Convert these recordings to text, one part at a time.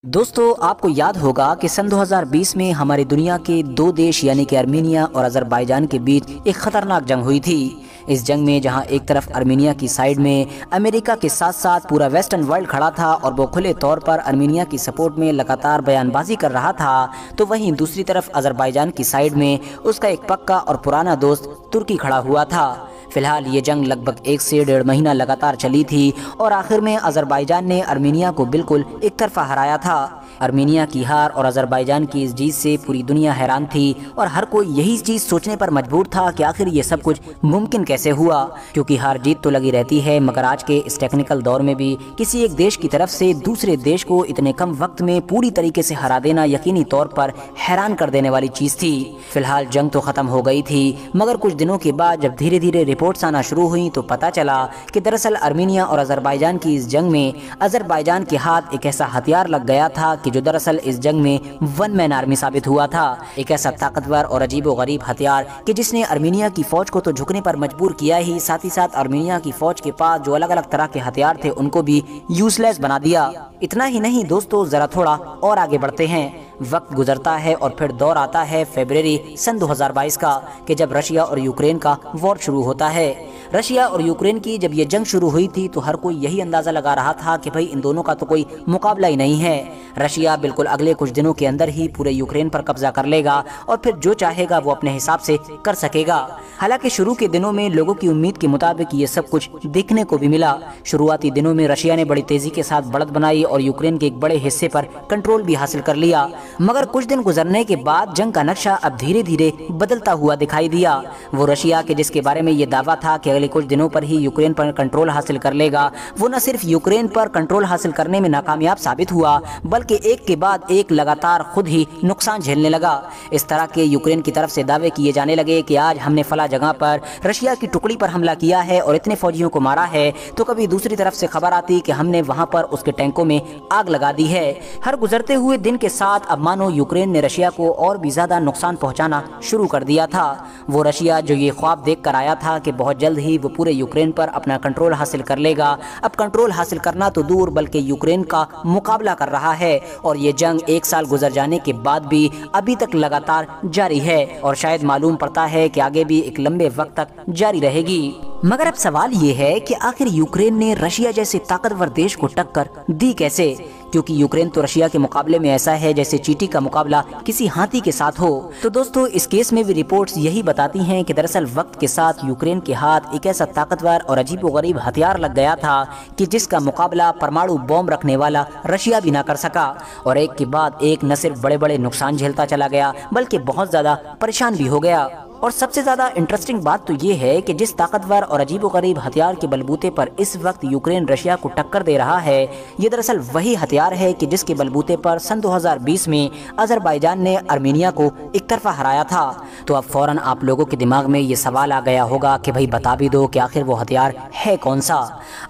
दोस्तों, आपको याद होगा कि सन 2020 में हमारी दुनिया के दो देश यानी कि आर्मीनिया और अज़रबैजान के बीच एक ख़तरनाक जंग हुई थी। इस जंग में जहां एक तरफ आर्मीनिया की साइड में अमेरिका के साथ साथ पूरा वेस्टर्न वर्ल्ड खड़ा था और वो खुले तौर पर आर्मीनिया की सपोर्ट में लगातार बयानबाजी कर रहा था, तो वहीं दूसरी तरफ अज़रबैजान की साइड में उसका एक पक्का और पुराना दोस्त तुर्की खड़ा हुआ था। फिलहाल ये जंग लगभग 1 से 1.5 महीना लगातार चली थी और आखिर में अज़रबैजान ने आर्मीनिया को बिल्कुल एक तरफा हराया था। आर्मीनिया की हार और अज़रबैजान की इस जीत से पूरी दुनिया हैरान थी और हर कोई यही चीज़ सोचने पर मजबूर था कि आखिर ये सब कुछ मुमकिन कैसे हुआ, क्योंकि हार जीत तो लगी रहती है, मगर आज के इस टेक्निकल दौर में भी किसी एक देश की तरफ से दूसरे देश को इतने कम वक्त में पूरी तरीके से हरा देना यकीनी तौर पर हैरान कर देने वाली चीज़ थी। फिलहाल जंग तो ख़त्म हो गई थी, मगर कुछ दिनों के बाद जब धीरे धीरे रिपोर्ट्स आना शुरू हुई तो पता चला कि दरअसल आर्मीनिया और अज़रबैजान की इस जंग में अज़रबैजान के हाथ एक ऐसा हथियार लग गया था कि जो दरअसल इस जंग में वन मैन आर्मी साबित हुआ था। एक ऐसा ताकतवर और अजीबोगरीब हथियार कि जिसने आर्मीनिया की फौज को तो झुकने पर मजबूर किया ही, साथ ही साथ आर्मीनिया की फौज के पास जो अलग अलग तरह के हथियार थे उनको भी यूजलेस बना दिया। इतना ही नहीं दोस्तों, जरा थोड़ा और आगे बढ़ते हैं। वक्त गुजरता है और फिर दौर आता है फरवरी सन 2022 का कि जब रशिया और यूक्रेन का वॉर शुरू होता है। रशिया और यूक्रेन की जब ये जंग शुरू हुई थी तो हर कोई यही अंदाज़ा लगा रहा था कि भाई इन दोनों का तो कोई मुकाबला ही नहीं है। रशिया बिल्कुल अगले कुछ दिनों के अंदर ही पूरे यूक्रेन पर कब्जा कर लेगा और फिर जो चाहेगा वो अपने हिसाब से कर सकेगा। हालांकि शुरू के दिनों में लोगों की उम्मीद के मुताबिक ये सब कुछ देखने को भी मिला। शुरुआती दिनों में रशिया ने बड़ी तेजी के साथ बढ़त बनाई और यूक्रेन के एक बड़े हिस्से पर कंट्रोल भी हासिल कर लिया, मगर कुछ दिन गुजरने के बाद जंग का नक्शा अब धीरे धीरे बदलता हुआ दिखाई दिया। वो रशिया के जिसके बारे में ये दावा था कि अगले कुछ दिनों पर ही यूक्रेन पर कंट्रोल हासिल कर लेगा, वो न सिर्फ यूक्रेन पर कंट्रोल हासिल करने में नाकामयाब साबित हुआ बल्कि एक के बाद एक लगातार खुद ही नुकसान झेलने लगा। इस तरह के यूक्रेन की तरफ से दावे किए जाने लगे कि आज हमने फला जगह पर रशिया की टुकड़ी पर हमला किया है और इतने फौजियों को मारा है, तो कभी दूसरी तरफ से खबर आती कि हमने वहां पर उसके टैंकों में आग लगा दी है। हर गुजरते हुए दिन के साथ अब मानो यूक्रेन ने रशिया को और भी ज्यादा नुकसान पहुंचाना शुरू कर दिया था। वो रशिया जो ये ख्वाब देख कर आया था कि बहुत जल्द ही वो पूरे यूक्रेन पर अपना कंट्रोल हासिल कर लेगा, अब कंट्रोल हासिल करना तो दूर बल्कि यूक्रेन का मुकाबला कर रहा है। और ये जंग 1 साल गुजर जाने के बाद भी अभी तक लगातार जारी है और शायद मालूम पड़ता है कि आगे भी एक लंबे वक्त तक जारी रहेगी। मगर अब सवाल ये है कि आखिर यूक्रेन ने रशिया जैसे ताकतवर देश को टक्कर दी कैसे, क्योंकि यूक्रेन तो रशिया के मुकाबले में ऐसा है जैसे चींटी का मुकाबला किसी हाथी के साथ हो। तो दोस्तों, इस केस में भी रिपोर्ट्स यही बताती हैं कि दरअसल वक्त के साथ यूक्रेन के हाथ एक ऐसा ताकतवर और अजीबोगरीब हथियार लग गया था कि जिसका मुकाबला परमाणु बॉम्ब रखने वाला रशिया भी ना कर सका और एक के बाद एक न सिर्फ बड़े बड़े नुकसान झेलता चला गया बल्कि बहुत ज्यादा परेशान भी हो गया। और सबसे ज्यादा इंटरेस्टिंग बात तो ये है कि जिस ताकतवर और अजीबोगरीब हथियार के बलबूते पर इस वक्त यूक्रेन रशिया को टक्कर दे रहा है, ये दरअसल वही हथियार है कि जिसके बलबूते पर सन 2020 में अज़रबैजान ने आर्मीनिया को एक तरफा हराया था। तो अब फौरन आप लोगों के दिमाग में ये सवाल आ गया होगा कि भाई बता भी दो कि आखिर वो हथियार है कौन सा।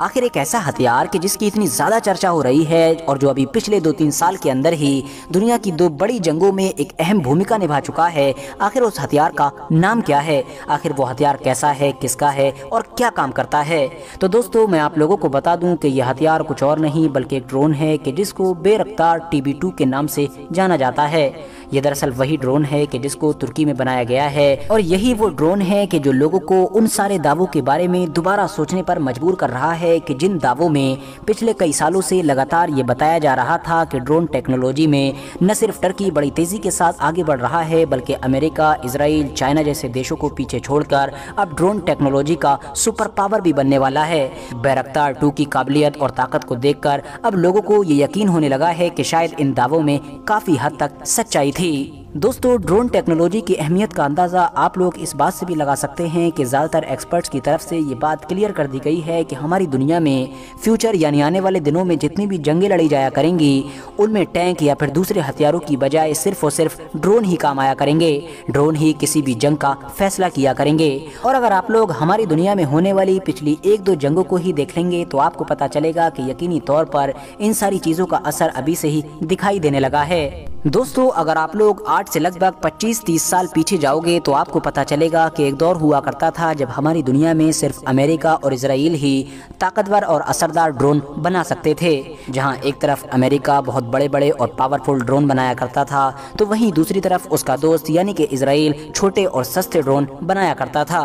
आखिर एक ऐसा हथियार कि जिसकी इतनी ज्यादा चर्चा हो रही है और जो अभी पिछले 2-3 साल के अंदर ही दुनिया की 2 बड़ी जंगों में एक अहम भूमिका निभा चुका है, आखिर उस हथियार का नाम क्या है, आखिर वो हथियार कैसा है, किसका है और क्या काम करता है। तो दोस्तों, मैं आप लोगों को बता दूं कि यह हथियार कुछ और नहीं बल्कि एक ड्रोन है कि जिसको बेरफ्तार TB2 के नाम से जाना जाता है। ये दरअसल वही ड्रोन है कि जिसको तुर्की में बनाया गया है और यही वो ड्रोन है कि जो लोगों को उन सारे दावों के बारे में दोबारा सोचने पर मजबूर कर रहा है कि जिन दावों में पिछले कई सालों से लगातार ये बताया जा रहा था कि ड्रोन टेक्नोलॉजी में न सिर्फ टर्की बड़ी तेजी के साथ आगे बढ़ रहा है बल्कि अमेरिका, इजराइल, चाइना जैसे देशों को पीछे छोड़कर अब ड्रोन टेक्नोलॉजी का सुपर पावर भी बनने वाला है। बैरक्तार 2 की काबिलियत और ताकत को देखकर अब लोगों को ये यकीन होने लगा है कि शायद इन दावों में काफी हद तक सच्चाई थी। दोस्तों, ड्रोन टेक्नोलॉजी की अहमियत का अंदाज़ा आप लोग इस बात से भी लगा सकते हैं कि ज़्यादातर एक्सपर्ट्स की तरफ से ये बात क्लियर कर दी गई है कि हमारी दुनिया में फ्यूचर यानी आने वाले दिनों में जितनी भी जंगें लड़ी जाया करेंगी उनमें टैंक या फिर दूसरे हथियारों की बजाय सिर्फ और सिर्फ ड्रोन ही काम आया करेंगे। ड्रोन ही किसी भी जंग का फैसला किया करेंगे। और अगर आप लोग हमारी दुनिया में होने वाली पिछली 1-2 जंगों को ही देख लेंगे तो आपको पता चलेगा कि यकीनी तौर पर इन सारी चीज़ों का असर अभी से ही दिखाई देने लगा है। दोस्तों, अगर आप लोग आज से लगभग 25-30 साल पीछे जाओगे तो आपको पता चलेगा कि एक दौर हुआ करता था जब हमारी दुनिया में सिर्फ अमेरिका और इजराइल ही ताकतवर और असरदार ड्रोन बना सकते थे। जहां एक तरफ अमेरिका बहुत बड़े बड़े और पावरफुल ड्रोन बनाया करता था तो वहीं दूसरी तरफ उसका दोस्त यानी कि इजराइल छोटे और सस्ते ड्रोन बनाया करता था।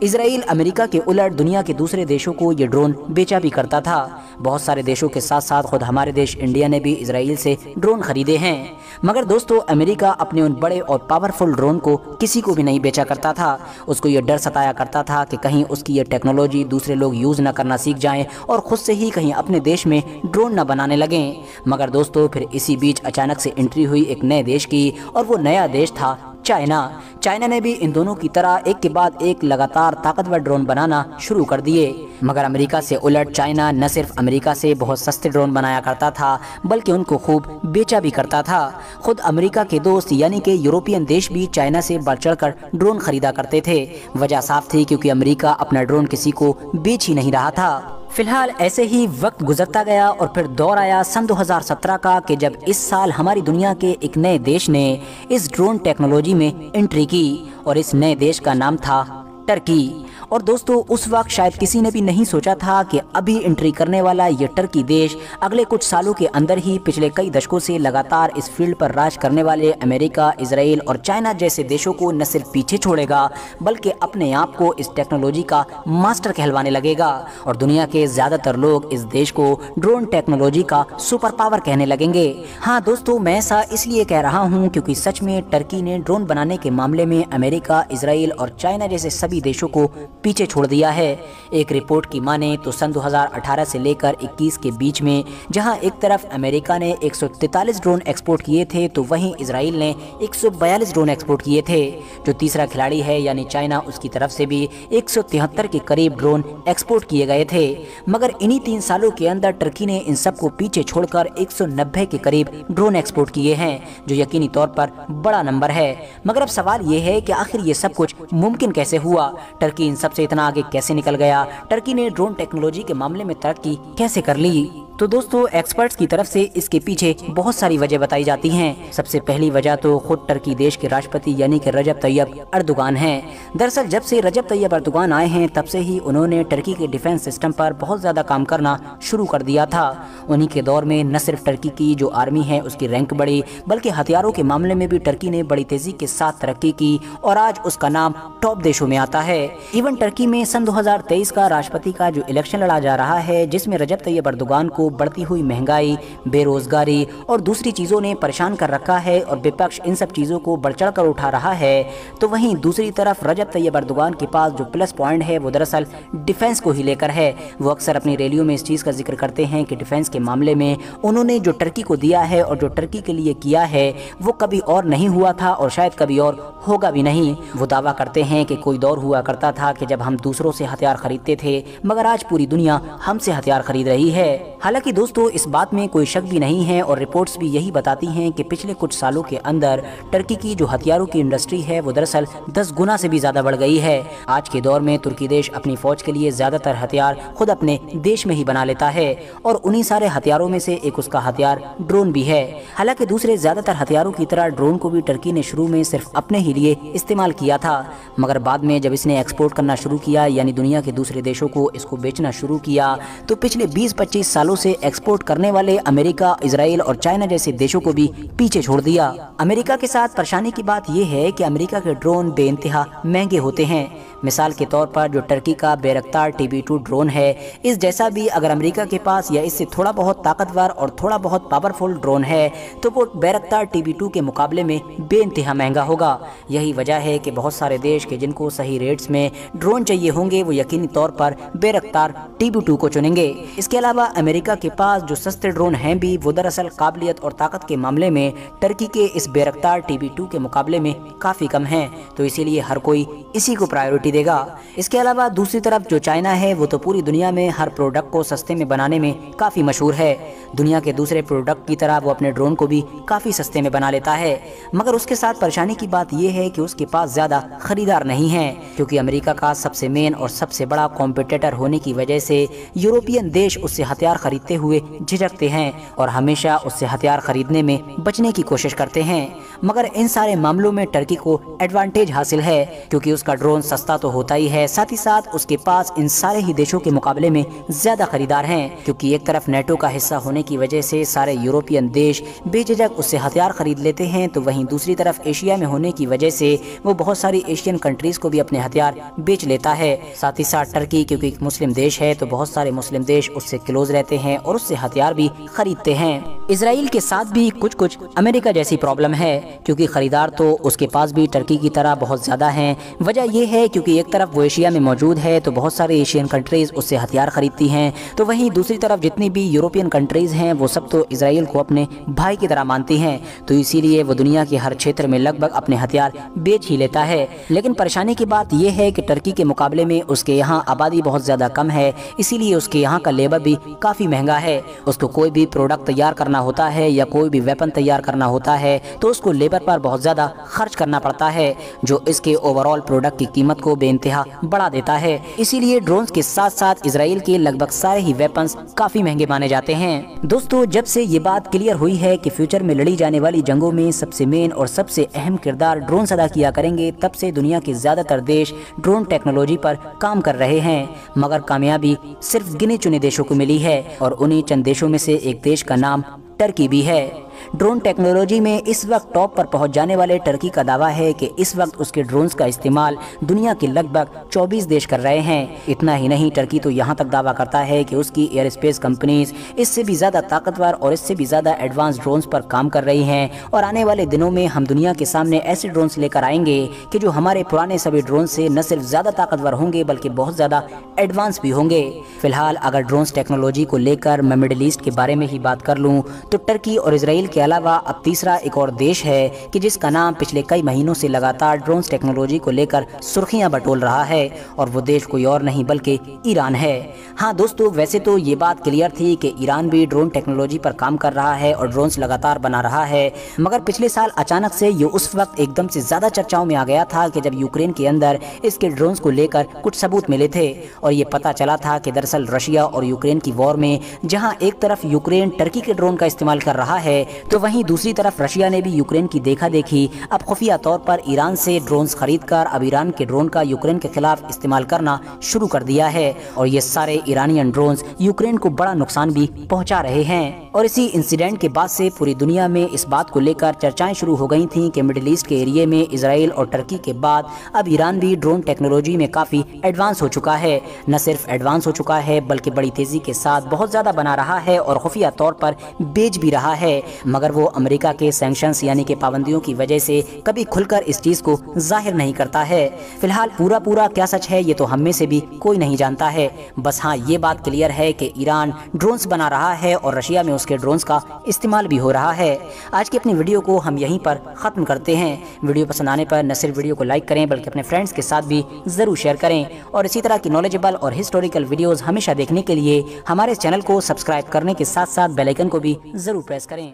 इजराइल अमेरिका के उलट दुनिया के दूसरे देशों को ये ड्रोन बेचा भी करता था। बहुत सारे देशों के साथ साथ खुद हमारे देश इंडिया ने भी इजराइल से ड्रोन खरीदे हैं। मगर दोस्तों, अमेरिका अपने उन बड़े और पावरफुल ड्रोन को किसी को भी नहीं बेचा करता था। उसको ये डर सताया करता था कि कहीं उसकी ये टेक्नोलॉजी दूसरे लोग यूज़ ना करना सीख जाएं और खुद से ही कहीं अपने देश में ड्रोन ना बनाने लगें। मगर दोस्तों, फिर इसी बीच अचानक से एंट्री हुई एक नए देश की, और वो नया देश था चाइना। चाइना ने भी इन दोनों की तरह एक के बाद एक लगातार ताकतवर ड्रोन बनाना शुरू कर दिए। मगर अमेरिका से उलट चाइना न सिर्फ अमेरिका से बहुत सस्ते ड्रोन बनाया करता था बल्कि उनको खूब बेचा भी करता था। खुद अमेरिका के दोस्त यानी कि यूरोपियन देश भी चाइना से बढ़ चढ़कर ड्रोन खरीदा करते थे। वजह साफ थी, क्योंकि अमेरिका अपना ड्रोन किसी को बेच ही नहीं रहा था। फिलहाल ऐसे ही वक्त गुजरता गया और फिर दौर आया सन 2017 का कि जब इस साल हमारी दुनिया के एक नए देश ने इस ड्रोन टेक्नोलॉजी में एंट्री की, और इस नए देश का नाम था टर्की। और दोस्तों, उस वक्त शायद किसी ने भी नहीं सोचा था कि अभी एंट्री करने वाला ये टर्की देश अगले कुछ सालों के अंदर ही पिछले कई दशकों से लगातार इस फील्ड पर राज करने वाले अमेरिका, इजराइल और चाइना जैसे देशों को न सिर्फ पीछे छोड़ेगा बल्कि अपने आप को इस टेक्नोलॉजी का मास्टर कहलवाने लगेगा। और दुनिया के ज्यादातर लोग इस देश को ड्रोन टेक्नोलॉजी का सुपर पावर कहने लगेंगे। हाँ दोस्तों, मैं ऐसा इसलिए कह रहा हूँ क्योंकि सच में टर्की ने ड्रोन बनाने के मामले में अमेरिका, इजराइल और चाइना जैसे सभी देशों को पीछे छोड़ दिया है। एक रिपोर्ट की माने तो सन 2018 से लेकर 21 के बीच में जहां एक तरफ अमेरिका ने 143 ड्रोन एक्सपोर्ट किए थे तो वहीं इजराइल ने 142 ड्रोन एक्सपोर्ट किए थे। जो तीसरा खिलाड़ी है यानी चाइना, उसकी तरफ से भी 173 के करीब ड्रोन एक्सपोर्ट किए गए थे। मगर इन्हीं 3 सालों के अंदर टर्की ने इन सबको पीछे छोड़कर 190 के करीब ड्रोन एक्सपोर्ट किए हैं, जो यकीनी तौर पर बड़ा नंबर है। मगर अब सवाल ये है कि आखिर ये सब कुछ मुमकिन कैसे हुआ? टर्की इन सबसे इतना आगे कैसे निकल गया? टर्की ने ड्रोन टेक्नोलॉजी के मामले में तरक्की कैसे कर ली? तो दोस्तों, एक्सपर्ट्स की तरफ से इसके पीछे बहुत सारी वजह बताई जाती हैं। सबसे पहली वजह तो खुद टर्की देश के राष्ट्रपति यानी कि रजब तैयब अर्दोगान हैं। दरअसल जब से रजब तैयब अर्दोगान आए हैं तब से ही उन्होंने टर्की के डिफेंस सिस्टम पर बहुत ज़्यादा काम करना शुरू कर दिया था। उन्हीं के दौर में न सिर्फ टर्की की जो आर्मी है उसकी रैंक बढ़ी, बल्कि हथियारों के मामले में भी टर्की ने बड़ी तेजी के साथ तरक्की की और आज उसका नाम टॉप देशों में आता है। इवन टर्की में सन 2023 का राष्ट्रपति का जो इलेक्शन लड़ा जा रहा है, जिसमें रजब तैयब अर्दोगान को बढ़ती हुई महंगाई, बेरोजगारी और दूसरी चीजों ने परेशान कर रखा है और विपक्ष इन सब चीजों को बढ़ चढ़ कर उठा रहा है, तो वहीं दूसरी तरफ रजब तैयब अर्दोगान के पास जो प्लस पॉइंट है वो दरअसल डिफेंस को ही लेकर है। वो अक्सर अपनी रैलियों में इस चीज का जिक्र करते हैं कि डिफेंस के मामले में उन्होंने जो टर्की को दिया है और जो टर्की के लिए किया है वो कभी और नहीं हुआ था और शायद कभी और होगा भी नहीं। वो दावा करते हैं कि कोई दौर हुआ करता था कि जब हम दूसरों से हथियार खरीदते थे, मगर आज पूरी दुनिया हमसे हथियार खरीद रही है। हालांकि दोस्तों, इस बात में कोई शक भी नहीं है और रिपोर्ट्स भी यही बताती हैं कि पिछले कुछ सालों के अंदर टर्की की जो हथियारों की इंडस्ट्री है वो दरअसल 10 गुना से भी ज्यादा बढ़ गई है। आज के दौर में तुर्की देश अपनी फौज के लिए ज्यादातर हथियार खुद अपने देश में ही बना लेता है और उन्हीं सारे हथियारों में से एक उसका हथियार ड्रोन भी है। हालांकि दूसरे ज्यादातर हथियारों की तरह ड्रोन को भी टर्की ने शुरू में सिर्फ अपने ही लिए इस्तेमाल किया था, मगर बाद में जब इसने एक्सपोर्ट करना शुरू किया यानी दुनिया के दूसरे देशों को इसको बेचना शुरू किया, तो पिछले 20-25 सालों से एक्सपोर्ट करने वाले अमेरिका, इजराइल और चाइना जैसे देशों को भी पीछे छोड़ दिया। अमेरिका के साथ परेशानी की बात यह है कि अमेरिका के ड्रोन बेइंतहा महंगे होते हैं। मिसाल के तौर पर जो टर्की का बैरक्तार TB2 ड्रोन है, इस जैसा भी अगर अमेरिका के पास या इससे थोड़ा बहुत ताकतवर और थोड़ा बहुत पावरफुल ड्रोन है तो वो बैरक्तार TB2 के मुकाबले में बेइंतहा महंगा होगा। यही वजह है कि बहुत सारे देश के जिनको सही रेट्स में ड्रोन चाहिए होंगे वो यकीनी तौर पर बैरक्तार TB2 को चुनेंगे। इसके अलावा अमेरिका के पास जो सस्ते ड्रोन हैं भी वो दरअसल काबिलियत और ताकत के मामले में टर्की के इस बैरक्तार TB2 के मुकाबले में काफ़ी कम हैं, तो इसीलिए हर कोई इसी को प्रायोरिटी देगा। इसके अलावा दूसरी तरफ जो चाइना है वो तो पूरी दुनिया में हर प्रोडक्ट को सस्ते में बनाने में काफ़ी मशहूर है। दुनिया के दूसरे प्रोडक्ट की तरह वो अपने ड्रोन को भी काफ़ी सस्ते में बना लेता है, मगर उसके साथ परेशानी की बात यह है कि उसके पास ज़्यादा खरीदार नहीं है, क्योंकि अमेरिका का सबसे मेन और सबसे बड़ा कॉम्पिटिटर होने की वजह से यूरोपियन देश उससे हथियार खरीदते हुए झिझकते हैं और हमेशा उससे हथियार खरीदने में बचने की कोशिश करते हैं। मगर इन सारे मामलों में टर्की को एडवांटेज हासिल है, क्योंकि उसका ड्रोन सस्ता तो होता ही है, साथ ही साथ उसके पास इन सारे ही देशों के मुकाबले में ज्यादा खरीदार हैं। क्योंकि एक तरफ नेटो का हिस्सा होने की वजह से सारे यूरोपियन देश बेझिझक उससे हथियार खरीद लेते हैं, तो वहीं दूसरी तरफ एशिया में होने की वजह से वो बहुत सारी एशियन कंट्रीज को भी अपने हथियार बेच लेता है। साथ ही साथ टर्की क्योंकि एक मुस्लिम देश है, तो बहुत सारे मुस्लिम देश उससे क्लोज रहते हैं और उससे हथियार भी खरीदते हैं। इसराइल के साथ भी कुछ कुछ अमेरिका जैसी प्रॉब्लम है, क्योंकि खरीदार तो उसके पास भी टर्की की तरह बहुत ज्यादा हैं। वजह यह है क्योंकि एक तरफ वो एशिया में मौजूद है, तो बहुत सारे एशियन कंट्रीज उससे हथियार खरीदती हैं, तो वहीं दूसरी तरफ जितनी भी यूरोपियन कंट्रीज हैं वो सब तो इसराइल को अपने भाई की तरह मानती हैं, तो इसीलिए वो दुनिया के हर क्षेत्र में लगभग अपने हथियार बेच ही लेता है। लेकिन परेशानी की बात यह है कि टर्की के मुकाबले में उसके यहाँ आबादी बहुत ज्यादा कम है, इसीलिए उसके यहाँ का लेबर भी काफी महंगा है। उसको कोई भी प्रोडक्ट तैयार करना होता है या कोई भी वेपन तैयार करना होता है तो उसको लेबर पर बहुत ज्यादा खर्च करना पड़ता है, जो इसके ओवरऑल प्रोडक्ट की कीमत को बेइंतहा बढ़ा देता है। इसीलिए ड्रोन्स के साथ साथ इसराइल के लगभग सारे ही वेपन्स काफी महंगे माने जाते हैं। दोस्तों, जब से ये बात क्लियर हुई है कि फ्यूचर में लड़ी जाने वाली जंगों में सबसे मेन और सबसे अहम किरदार ड्रोन अदा किया करेंगे, तब से दुनिया के ज्यादातर देश ड्रोन टेक्नोलॉजी पर काम कर रहे हैं। मगर कामयाबी सिर्फ गिने चुने देशों को मिली है और उन्हीं चंद देशों में से एक देश का नाम टर्की भी है। ड्रोन टेक्नोलॉजी में इस वक्त टॉप पर पहुंच जाने वाले टर्की का दावा है कि इस वक्त उसके ड्रोन्स का इस्तेमाल दुनिया के लगभग 24 देश कर रहे हैं। इतना ही नहीं, टर्की तो यहाँ तक दावा करता है कि उसकी एयर स्पेस कंपनीज इससे भी ज्यादा ताकतवर और इससे भी ज्यादा एडवांस ड्रोन्स पर काम कर रही हैं और आने वाले दिनों में हम दुनिया के सामने ऐसे ड्रोन्स लेकर आएंगे कि जो हमारे पुराने सभी ड्रोन से न सिर्फ ज्यादा ताकतवर होंगे बल्कि बहुत ज्यादा एडवांस भी होंगे। फिलहाल अगर ड्रोन्स टेक्नोलॉजी को लेकर मैं मिडिल ईस्ट के बारे में ही बात कर लूँ तो टर्की और इसराइल के अलावा अब तीसरा एक और देश है कि जिसका नाम पिछले कई महीनों से लगातार ड्रोन्स टेक्नोलॉजी को लेकर सुर्खियां बटोर रहा है और वो देश कोई और नहीं बल्कि ईरान है। हाँ दोस्तों, वैसे तो ये बात क्लियर थी कि ईरान भी ड्रोन टेक्नोलॉजी पर काम कर रहा है और ड्रोन्स लगातार बना रहा है, मगर पिछले साल अचानक से ये उस वक्त एकदम से ज्यादा चर्चाओं में आ गया था कि जब यूक्रेन के अंदर इसके ड्रोन्स को लेकर कुछ सबूत मिले थे और ये पता चला था कि दरअसल रशिया और यूक्रेन की वॉर में जहाँ एक तरफ यूक्रेन टर्की के ड्रोन का इस्तेमाल कर रहा है, तो वहीं दूसरी तरफ रशिया ने भी यूक्रेन की देखा देखी अब खुफिया तौर पर ईरान से ड्रोन्स खरीदकर अब ईरान के ड्रोन का यूक्रेन के खिलाफ इस्तेमाल करना शुरू कर दिया है और ये सारे ईरानियन ड्रोन्स यूक्रेन को बड़ा नुकसान भी पहुंचा रहे हैं। और इसी इंसिडेंट के बाद से पूरी दुनिया में इस बात को लेकर चर्चाएं शुरू हो गई थी कि मिडिल ईस्ट के एरिया में इसराइल और टर्की के बाद अब ईरान भी ड्रोन टेक्नोलॉजी में काफी एडवांस हो चुका है। न सिर्फ एडवांस हो चुका है बल्कि बड़ी तेजी के साथ बहुत ज्यादा बना रहा है और खुफिया तौर पर बेच भी रहा है, मगर वो अमेरिका के सैंक्शंस यानी कि पाबंदियों की वजह से कभी खुलकर इस चीज को जाहिर नहीं करता है। फिलहाल पूरा क्या सच है ये तो हम में से भी कोई नहीं जानता है। बस हाँ, ये बात क्लियर है कि ईरान ड्रोन्स बना रहा है और रशिया में उसके ड्रोन्स का इस्तेमाल भी हो रहा है। आज की अपनी वीडियो को हम यहीं पर खत्म करते हैं। वीडियो पसंद आने पर न सिर्फ वीडियो को लाइक करें बल्कि अपने फ्रेंड्स के साथ भी जरूर शेयर करें और इसी तरह की नॉलेजेबल और हिस्टोरिकल वीडियोस हमेशा देखने के लिए हमारे चैनल को सब्सक्राइब करने के साथ साथ बेल आइकन को भी जरूर प्रेस करें।